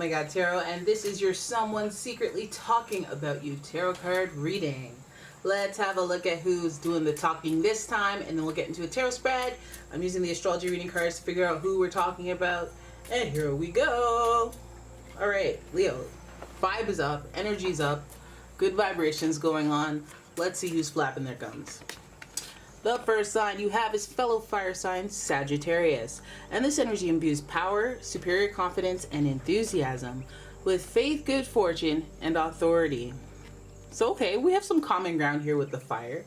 my God Tarot, and this is your someone secretly talking about you tarot card reading. Let's have a look at who's doing the talking this time, and then we'll get into a tarot spread. I'm using the astrology reading cards to figure out who we're talking about, and here we go. All right, Leo, vibe is up, energy's up, good vibrations going on. Let's see who's flapping their gums. The first sign you have is fellow fire sign Sagittarius, and this energy imbues power, superior confidence, and enthusiasm with faith, good fortune, and authority. So okay, we have some common ground here with the fire.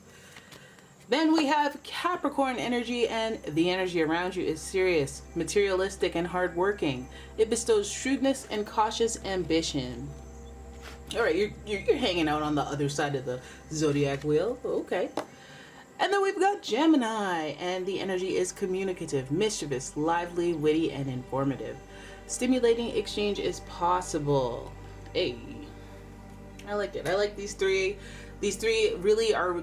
Then we have Capricorn energy, and the energy around you is serious, materialistic, and hardworking. It bestows shrewdness and cautious ambition. All right, you're hanging out on the other side of the zodiac wheel. Okay. And then we've got Gemini, and the energy is communicative, mischievous, lively, witty, and informative. Stimulating exchange is possible. Hey, I like it. I like these three. These three really are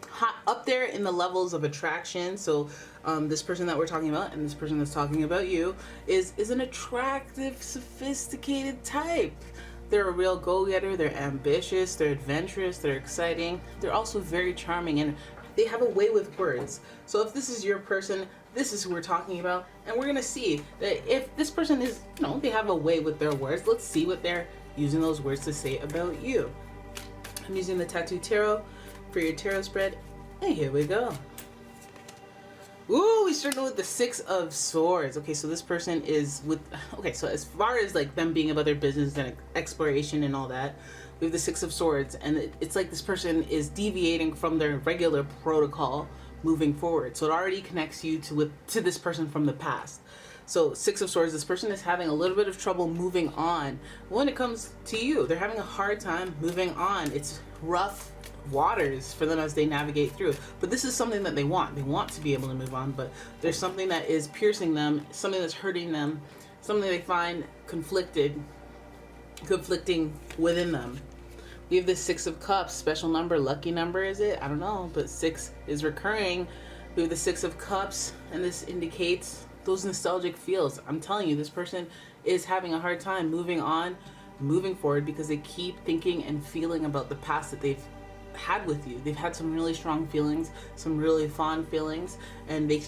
hot up there in the levels of attraction. So this person that we're talking about and this person that's talking about you is an attractive, sophisticated type. They're a real go-getter, they're ambitious, they're adventurous, they're exciting. They're also very charming, and they have a way with words. So if this is your person, this is who we're talking about, and we're gonna see that if this person is, they have a way with their words. Let's see what they're using those words to say about you. I'm using the Tattoo Tarot for your tarot spread, and here we go. Ooh, we started with the Six of Swords. Okay, so this person is with, okay, so as far as like them being about their business and exploration and all that, we have the Six of Swords, and it's like this person is deviating from their regular protocol moving forward. So it already connects you to this person from the past. So Six of Swords, this person is having a little bit of trouble moving on. When it comes to you, they're having a hard time moving on. It's rough waters for them as they navigate through, but this is something that they want to be able to move on, but there's something that is piercing them, something that's hurting them, something they find conflicting within them. We have the Six of Cups, special number, lucky number, is it? I don't know, but 6 is recurring. We have the Six of Cups, and this indicates those nostalgic feels. I'm telling you, this person is having a hard time moving on, moving forward, because they keep thinking and feeling about the past that they've had with you. They've had some really strong feelings, some really fond feelings, and they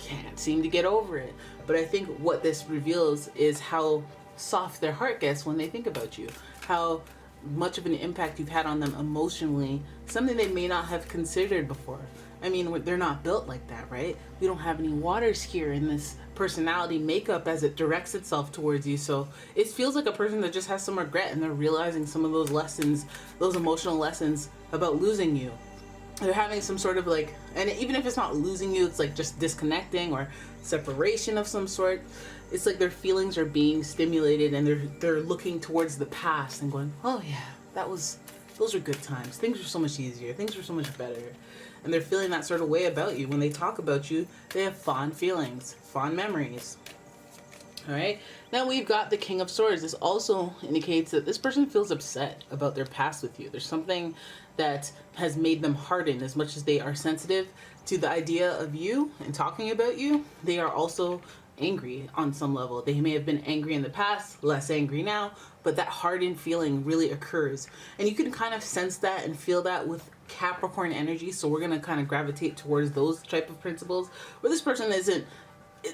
can't seem to get over it. But I think what this reveals is how soft their heart gets when they think about you, how much of an impact you've had on them emotionally, something they may not have considered before. I mean, they're not built like that, right? We don't have any waters here in this personality makeup as it directs itself towards you. So it feels like a person that just has some regret, and they're realizing some of those lessons, those emotional lessons about losing you. They're having some sort of like, and even if it's not losing you, it's like just disconnecting or separation of some sort. It's like their feelings are being stimulated, and they're looking towards the past and going, oh yeah, those are good times. Things were so much easier. Things were so much better. And they're feeling that sort of way about you. When they talk about you, they have fond feelings, fond memories. All right. Now we've got the King of Swords. This also indicates that this person feels upset about their past with you. There's something that has made them harden. As much as they are sensitive to the idea of you and talking about you, they are also angry on some level. They may have been angry in the past, less angry now, but that hardened feeling really occurs. And you can kind of sense that and feel that with Capricorn energy. So we're going to kind of gravitate towards those type of principles where this person isn't,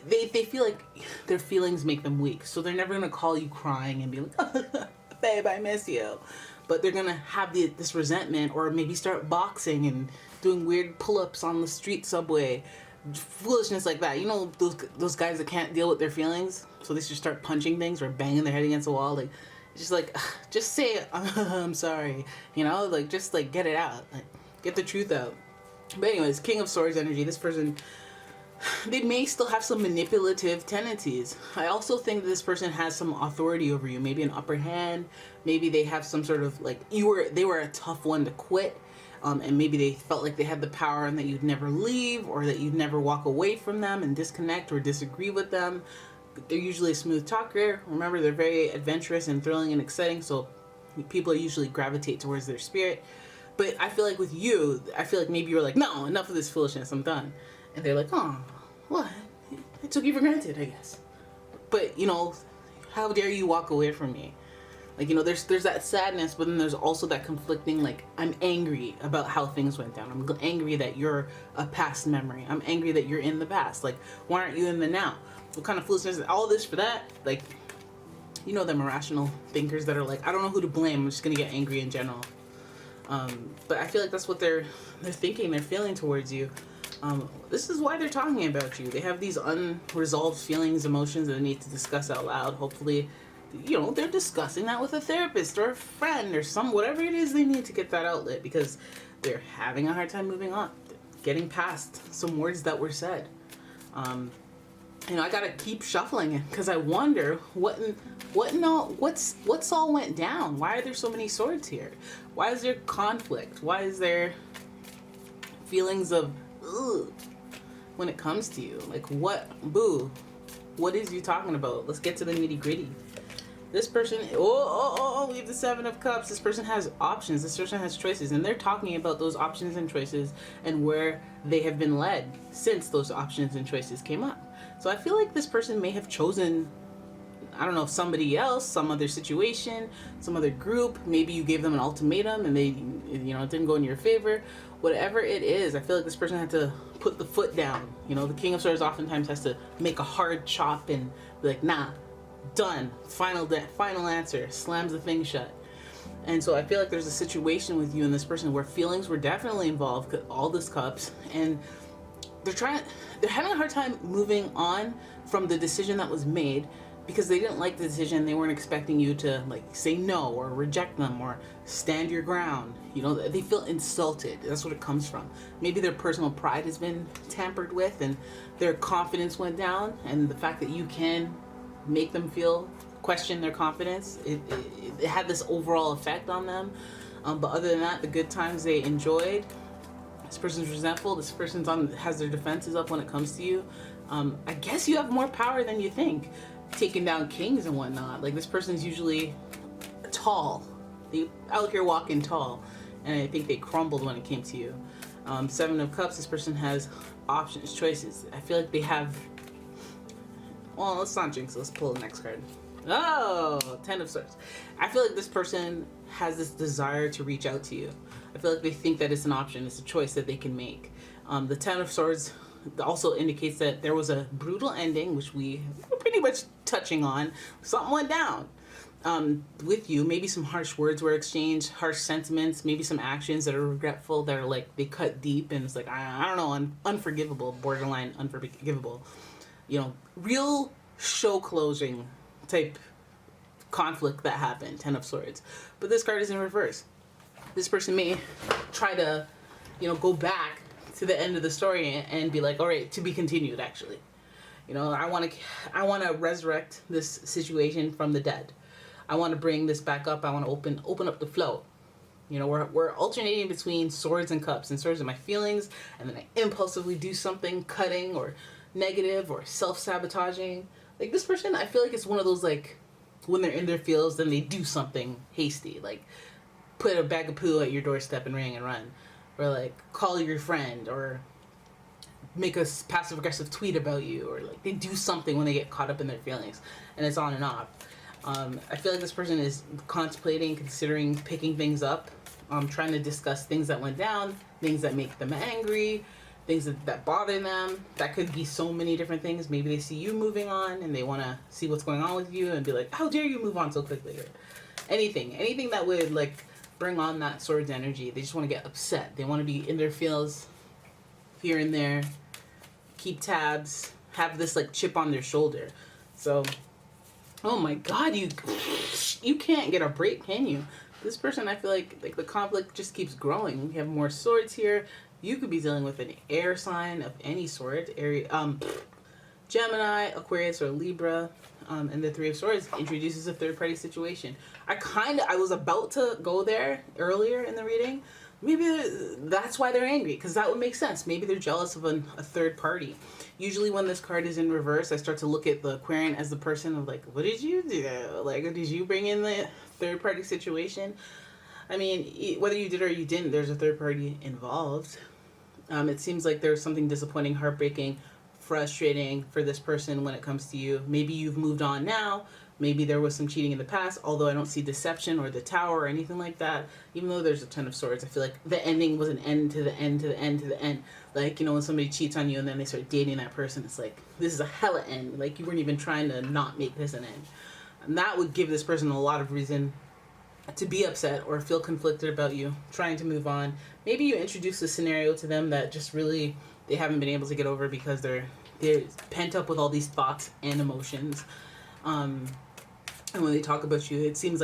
they feel like their feelings make them weak. So they're never going to call you crying and be like, babe, I miss you. But they're going to have this resentment, or maybe start boxing and doing weird pull-ups on the street subway. Foolishness like that. You know, those guys that can't deal with their feelings, so they just start punching things or banging their head against the wall. Like, just say I'm sorry, like, just like get it out, like, get the truth out. But anyways, King of Swords energy, this person, they may still have some manipulative tendencies. I also think that this person has some authority over you, maybe an upper hand. Maybe they have some sort of like, they were a tough one to quit. And maybe they felt like they had the power and that you'd never leave, or that you'd never walk away from them and disconnect or disagree with them. They're usually a smooth talker. Remember, they're very adventurous and thrilling and exciting, so people usually gravitate towards their spirit. But I feel like with you, I feel like maybe you're like, no, enough of this foolishness, I'm done. And they're like, oh, what? I took you for granted, I guess. But, how dare you walk away from me? Like, there's that sadness, but then there's also that conflicting, like, I'm angry about how things went down. I'm angry that you're a past memory. I'm angry that you're in the past. Like, why aren't you in the now? What kind of foolishness is all this for that? Like, them irrational thinkers that are like, I don't know who to blame. I'm just going to get angry in general. But I feel like that's what they're thinking, they're feeling towards you. This is why they're talking about you. They have these unresolved feelings, emotions that they need to discuss out loud. Hopefully, they're discussing that with a therapist or a friend or whatever it is they need to get that outlet, because they're having a hard time moving on, getting past some words that were said. I gotta keep shuffling it because I wonder what's all went down. Why are there so many swords here? Why is there conflict? Why is there feelings of ugh when it comes to you? Like, what is you talking about? Let's get to the nitty gritty. This person, we have the Seven of Cups. This person has options. This person has choices, and they're talking about those options and choices and where they have been led since those options and choices came up. So I feel like this person may have chosen, I don't know, somebody else, some other situation, some other group. Maybe you gave them an ultimatum and they, it didn't go in your favor. Whatever it is, I feel like this person had to put the foot down. The King of Swords oftentimes has to make a hard chop and be like, nah, done, final answer, slams the thing shut. And so I feel like there's a situation with you and this person where feelings were definitely involved, all this cups, and they're having a hard time moving on from the decision that was made because they didn't like the decision. They weren't expecting you to say no or reject them or stand your ground. They feel insulted. That's what it comes from. Maybe their personal pride has been tampered with and their confidence went down, and the fact that you can make them question their confidence, it had this overall effect on them. But other than that, the good times they enjoyed, this person's resentful. This person's has their defenses up when it comes to you. I guess you have more power than you think, taking down kings and whatnot. Like, this person's usually tall. They out here walking tall, and I think they crumbled when it came to you. Seven of Cups. This person has options, choices. I feel like they have. Well, let's not jinx. Let's pull the next card. Oh, Ten of Swords. I feel like this person has this desire to reach out to you. I feel like they think that it's an option. It's a choice that they can make. The Ten of Swords also indicates that there was a brutal ending, which we were pretty much touching on. Something went down with you. Maybe some harsh words were exchanged, harsh sentiments, maybe some actions that are regretful, that are they cut deep, and it's I don't know, unforgivable, borderline unforgivable. Real show closing type conflict that happened, Ten of Swords. But this card is in reverse. This person may try to, go back to the end of the story and be like, all right, to be continued, actually. I want to resurrect this situation from the dead. I want to bring this back up. I want to open up the flow. We're alternating between swords and cups, and swords are my feelings, and then I impulsively do something cutting or negative or self-sabotaging. Like, this person, I feel like it's one of those, when they're in their feels, then they do something hasty, put a bag of poo at your doorstep and ring and run, or call your friend, or make a passive-aggressive tweet about you, or they do something when they get caught up in their feelings, and it's on and off. I feel like this person is contemplating, considering picking things up, trying to discuss things that went down, things that make them angry, things that bother them. That could be so many different things. Maybe they see you moving on and they want to see what's going on with you and be like, how dare you move on so quickly? Or anything that would bring on that swords energy. They just want to get upset. They want to be in their feels here and there, keep tabs, have this chip on their shoulder. So, oh my God, you can't get a break, can you? This person, I feel like the conflict just keeps growing. We have more swords here. You could be dealing with an air sign of any sort, Gemini, Aquarius, or Libra, and the Three of Swords introduces a third-party situation. I was about to go there earlier in the reading. Maybe that's why they're angry, because that would make sense. Maybe they're jealous of a third party. Usually when this card is in reverse, I start to look at the Aquarian as the person of what did you do? Did you bring in the third-party situation? I mean, whether you did or you didn't, there's a third party involved. It seems like there's something disappointing, heartbreaking, frustrating for this person when it comes to you. Maybe you've moved on now, Maybe there was some cheating in the past, although I don't see deception or the tower or anything like that. Even though there's a ton of swords, I feel like the ending was an end to the end to the end to the end. Like, when somebody cheats on you and then they start dating that person, it's like, this is a hella end. Like, you weren't even trying to not make this an end. And that would give this person a lot of reason to be upset or feel conflicted about you, trying to move on. Maybe you introduce a scenario to them that just really they haven't been able to get over because they're pent up with all these thoughts and emotions. And when they talk about you, it seems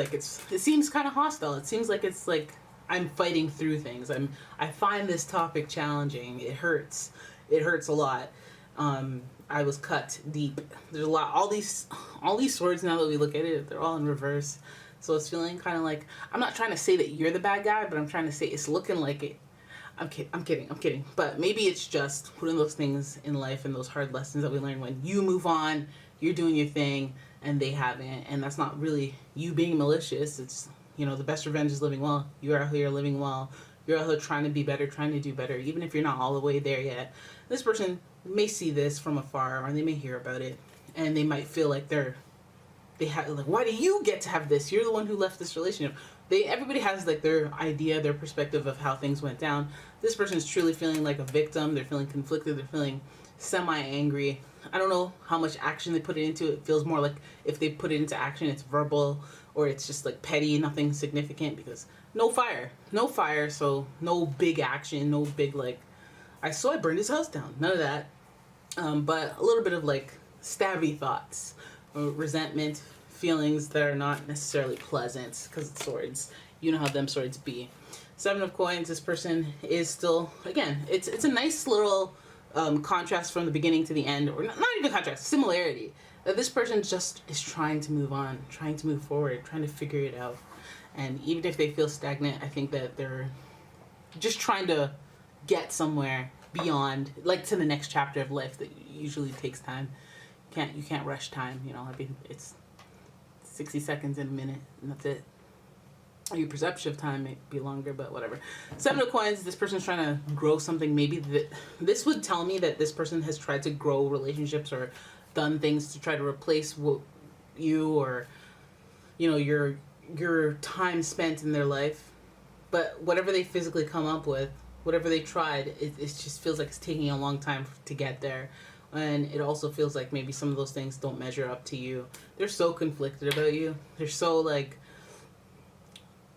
kind of hostile. It seems like it's like I'm fighting through things. I find this topic challenging. It hurts. It hurts a lot. I was cut deep. There's a lot. All these swords, now that we look at it, they're all in reverse. So it's feeling kind of like, I'm not trying to say that you're the bad guy, but I'm trying to say it's looking like it. I'm kidding. But maybe it's just one of those things in life and those hard lessons that we learn when you move on, you're doing your thing, and they haven't. And that's not really you being malicious. It's, the best revenge is living well. You're out here living well. You're out here trying to be better, trying to do better, even if you're not all the way there yet. This person may see this from afar, or they may hear about it, and they might feel like why do you get to have this? You're the one who left this relationship. Everybody has like their idea, their perspective of how things went down. This person is truly feeling like a victim. They're feeling conflicted. They're feeling semi-angry. I don't know how much action they put into it. It feels more like if they put it into action, it's verbal, or it's just like petty, nothing significant, because no fire, so no big action, no big like, I burned his house down. None of that. But a little bit of like stabby thoughts, resentment, feelings that are not necessarily pleasant because it's swords. You know how them swords be. 7 of Coins, this person is still, again, it's a nice little contrast from the beginning to the end, or not even contrast, similarity. That this person just is trying to move on, trying to move forward, trying to figure it out. And even if they feel stagnant, I think that they're just trying to get somewhere beyond, like to the next chapter of life that usually takes time. You can't rush time, it's 60 seconds in a minute, and that's it. Your perception of time may be longer, but whatever. 7 of Coins, this person's trying to grow something. Maybe this would tell me that this person has tried to grow relationships or done things to try to replace what you or, your time spent in their life. But whatever they physically come up with, whatever they tried, it just feels like it's taking a long time to get there. And it also feels like maybe some of those things don't measure up to you. They're so conflicted about you. They're so, like,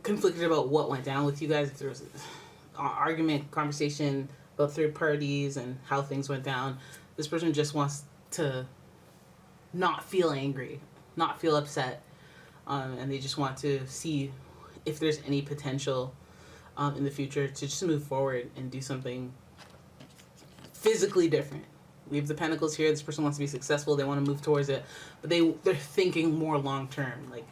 conflicted about what went down with you guys. If there was an argument, conversation about third parties and how things went down, this person just wants to not feel angry, not feel upset. And they just want to see if there's any potential in the future to just move forward and do something physically different. We have the Pentacles here. This person wants to be successful. They want to move towards it. But they're thinking more long term, like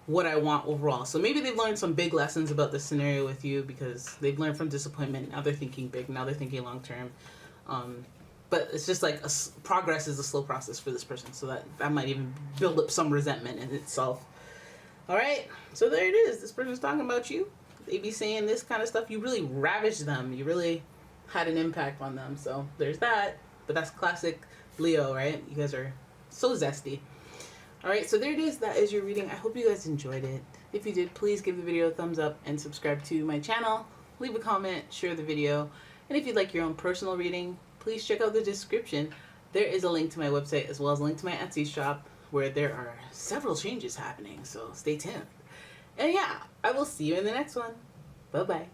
what I want overall. So maybe they've learned some big lessons about this scenario with you because they've learned from disappointment. Now they're thinking big. Now they're thinking long term. But it's just like progress is a slow process for this person. So that might even build up some resentment in itself. All right. So there it is. This person's talking about you. They be saying this kind of stuff. You really ravaged them. You really had an impact on them. So there's that. But that's classic Leo, right? You guys are so zesty. All right, so there it is. That is your reading. I hope you guys enjoyed it. If you did, please give the video a thumbs up and subscribe to my channel. Leave a comment, share the video. And if you'd like your own personal reading, please check out the description. There is a link to my website as well as a link to my Etsy shop where there are several changes happening. So stay tuned. And yeah, I will see you in the next one. Bye-bye.